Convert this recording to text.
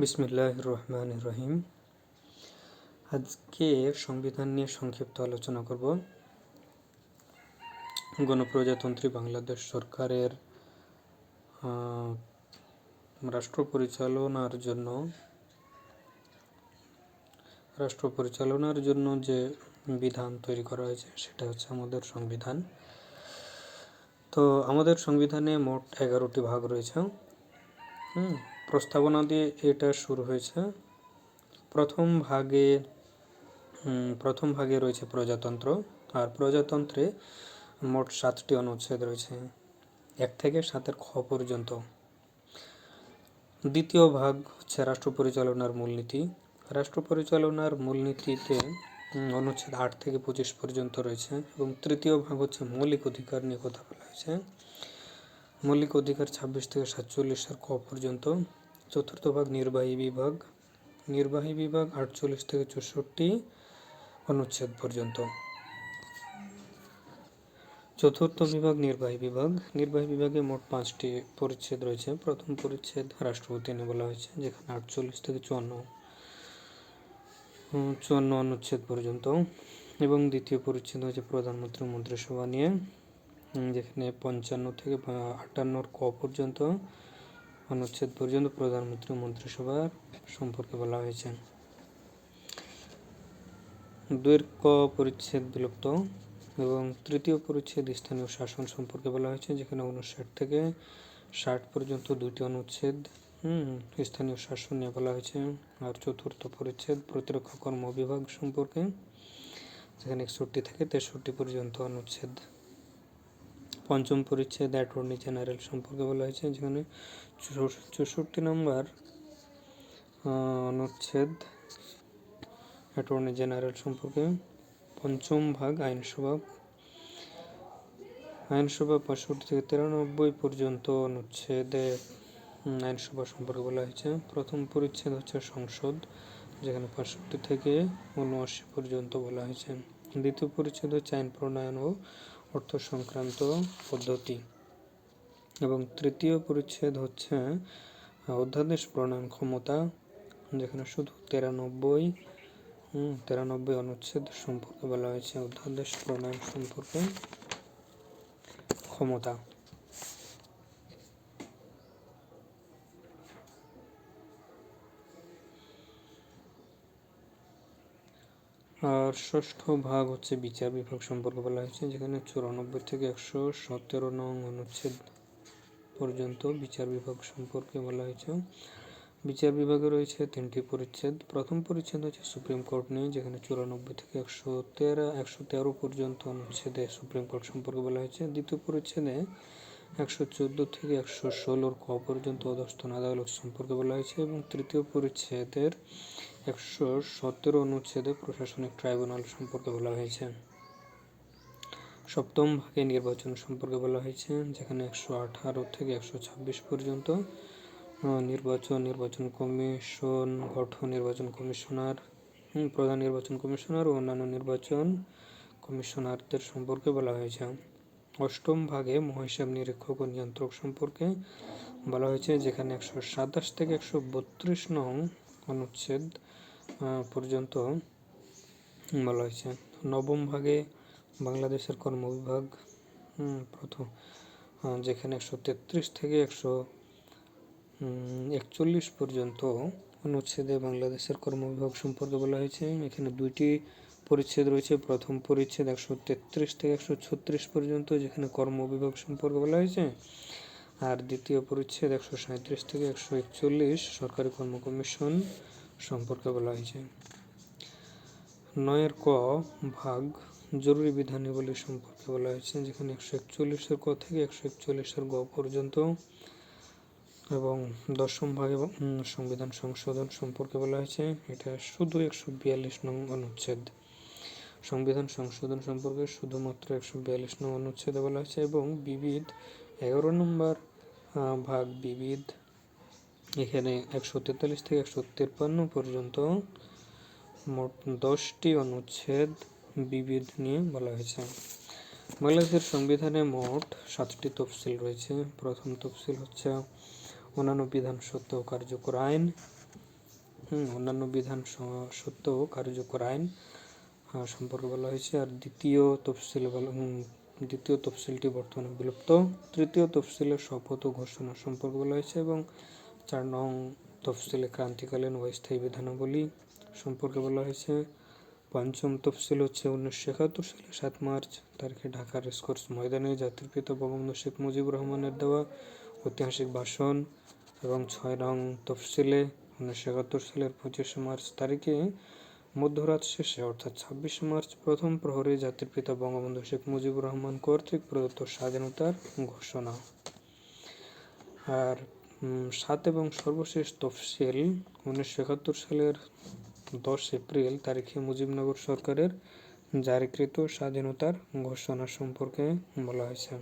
বিসমিল্লাহির রহমানির রহিম। আজকে সংবিধান নিয়ে সংক্ষিপ্ত আলোচনা করব। গণপ্রজাতন্ত্রী বাংলাদেশ সরকারের রাষ্ট্র পরিচালনার জন্য যে বিধান তৈরি করা হয়েছে সেটা হচ্ছে আমাদের সংবিধান। তো আমাদের সংবিধানে মোট 11টি ভাগ রয়েছে। প্রস্তাবনা দিয়ে এটা শুরু হয়েছে। প্রথম ভাগে রয়েছে প্রজাতন্ত্র, আর প্রজাতন্ত্রে মোট 7টি অনুচ্ছেদ রয়েছে, 1 থেকে 7 খ পর্যন্ত। দ্বিতীয় ভাগ হচ্ছে রাষ্ট্র পরিচালনার মূলনীতি। রাষ্ট্র পরিচালনার মূলনীতিতে অনুচ্ছেদ 8 থেকে 25 পর্যন্ত রয়েছে। এবং তৃতীয় ভাগ হচ্ছে মৌলিক অধিকার নিয়ে কথা বলা হয়েছে। মৌলিক অধিকার 26 থেকে 47 ক পর্যন্ত। চতুর্থ ভাগ নির্বাহী বিভাগ 48 থেকে 64 অনুচ্ছেদ পর্যন্ত। চতুর্থ বিভাগ নির্বাহী বিভাগে মোট 5টি পরিচ্ছেদ রয়েছে। প্রথম পরিচ্ছেদ রাষ্ট্রপতি নিয়ে বলা হয়েছে, যেখানে 48 থেকে 54 অনুচ্ছেদ পর্যন্ত। এবং দ্বিতীয় পরিচ্ছেদ হচ্ছে প্রধানমন্ত্রী মন্ত্রিসভা নিয়ে, যেখানে 55 থেকে 58 ক পর্যন্ত অনুচ্ছেদ পর্যন্ত প্রধানমন্ত্রী মন্ত্রিসভার সম্পর্কে বলা হয়েছে। 2 ক পরিচ্ছেদ বিলুপ্ত। এবং তৃতীয় পরিচ্ছেদ স্থানীয় শাসন সম্পর্কে বলা হয়েছে, যেখানে 59 থেকে 60 পর্যন্ত 2টি অনুচ্ছেদ স্থানীয় শাসন নিয়ে বলা হয়েছে। আর চতুর্থ পরিচ্ছেদ প্রতিরক্ষা কর্ম বিভাগ সম্পর্কে, যেখানে 61 থেকে 63 পর্যন্ত অনুচ্ছেদ। পঞ্চম পরিচ্ছেদ অ্যাটর্নি জেনারেল সম্পর্কে বলা হয়েছে, যেখানে 64 নম্বর অনুচ্ছেদ অ্যাটর্নি জেনারেল সম্পর্কে। পঞ্চম ভাগ আইনসভা 65 থেকে 93 পর্যন্ত অনুচ্ছেদে আইনসভা সম্পর্কে বলা হয়েছে। প্রথম পরিচ্ছেদ হচ্ছে সংসদ, যেখানে 65 থেকে 79 পর্যন্ত বলা হয়েছে। দ্বিতীয় পরিচ্ছেদ হচ্ছে আইন প্রণয়ন ও অর্থ সংক্রান্ত পদ্ধতি। এবং তৃতীয় পরিচ্ছেদ হচ্ছে অধ্যাদেশ প্রণয়ন ক্ষমতা, যেখানে শুধু 93 অনুচ্ছেদ সম্পর্কে বলা হয়েছে অধ্যাদেশ প্রণয়ন সম্পর্কে ক্ষমতা। আর ষষ্ঠ ভাগ হচ্ছে বিচার বিভাগ সম্পর্কে বলা হয়েছে, যেখানে 94 থেকে 117 নং অনুচ্ছেদ পর্যন্ত বিচার বিভাগ সম্পর্কে বলা হয়েছে। বিচার বিভাগে রয়েছে 3টি পরিচ্ছেদ। প্রথম পরিচ্ছেদ হচ্ছে সুপ্রিম কোর্ট নিয়ে, যেখানে 94 থেকে 113 পর্যন্ত অনুচ্ছেদে সুপ্রিম কোর্ট সম্পর্কে বলা হয়েছে। দ্বিতীয় পরিচ্ছেদে 114 থেকে 116 ক পর্যন্ত অধস্তন আদালত সম্পর্কে বলা হয়েছে। এবং তৃতীয় পরিচ্ছেদের 117 অনুচ্ছেদে প্রশাসনিক ট্রাইব্যুনাল সম্পর্কে বলা হয়েছে। সপ্তম ভাগে নির্বাচন সম্পর্কে বলা হয়েছে, যেখানে 118 থেকে 126 পর্যন্ত নির্বাচন কমিশন গঠন, নির্বাচন কমিশনার, প্রধান নির্বাচন কমিশনার ও অন্যান্য নির্বাচন কমিশনারদের সম্পর্কে বলা হয়েছে। অষ্টম ভাগে মহাহিসাব নিরীক্ষক ও নিয়ন্ত্রক সম্পর্কে বলা হয়েছে, যেখানে 127 থেকে 132 নং অনুচ্ছেদ পর্যন্ত বলা হয়েছে। নবম ভাগে বাংলাদেশের কর্ম বিভাগ প্রথম, যেখানে 133 থেকে 141 পর্যন্ত অনুচ্ছেদে বাংলাদেশের কর্ম বিভাগ সম্পর্কে বলা হয়েছে। এখানে 2টি পরিচ্ছেদ রয়েছে। প্রথম পরিচ্ছেদ 133 থেকে 136 পর্যন্ত, যেখানে কর্ম বিভাগ সম্পর্কে বলা হয়েছে। আর দ্বিতীয় পরিচ্ছেদ 137 থেকে 141 সরকারি কর্ম কমিশন সম্পর্কে বলা হয়েছে। 9 ক ভাগ জরুরি বিধানাবলী সম্পর্কে বলা হয়েছে, যেখানে 141 ক থেকে 141 গ পর্যন্ত। এবং 10ম ভাগে সংবিধান সংশোধন সম্পর্কে বলা হয়েছে, এটা শুধু 142 নং অনুচ্ছেদ। সংবিধান সংশোধন সম্পর্কে শুধুমাত্র 142 নং অনুচ্ছেদে বলা হয়েছে। এবং বিবিধ 11 নম্বর ভাগ বিবিধ, এখানে 143 থেকে 153 পর্যন্ত মোট 10টি অনুচ্ছেদ বিবিধ নিয়ে বলা হয়েছে। বাংলাদেশের সংবিধানে মোট 7টি তফসিল রয়েছে। প্রথম তফসিল হচ্ছে অন্যান্য বিধান সত্ত্বেও কার্যকর আইন। অন্যান্য বিধান সত্ত্বেও কার্যকর আইন সম্পর্কে বলা হয়েছে। আর দ্বিতীয় তফসিলটি বর্তমানে বিলুপ্ত। তৃতীয় তফসিলে শপথ ও ঘোষণা সম্পর্কে বলা হয়েছে এবং 4 নং তফসিলে ক্রান্তিকালীন ও স্থায়ী বিধানাবলী সম্পর্কে বলা হয়েছে। পঞ্চম তফসিল হচ্ছে 1971 সালে 7 মার্চ তারিখে ঢাকার রেসকোর্স ময়দানে জাতির পিতা বঙ্গবন্ধু শেখ মুজিবুর রহমানের দেওয়া ঐতিহাসিক ভাষণ এবং 6 নং তফসিলে 1971 সালের 25 মার্চ তারিখে মধ্যরাত শেষে অর্থাৎ 26 মার্চ প্রথম প্রহরে জাতির পিতা বঙ্গবন্ধু শেখ মুজিবুর রহমান কর্তৃক প্রদত্ত স্বাধীনতার ঘোষণা। আর 7 এবং সর্বশেষ তফসিল 1971 সালের 10 এপ্রিল তারিখে মুজিবনগর সরকারের জারিকৃত স্বাধীনতার ঘোষণা সম্পর্কে বলা হয়েছে।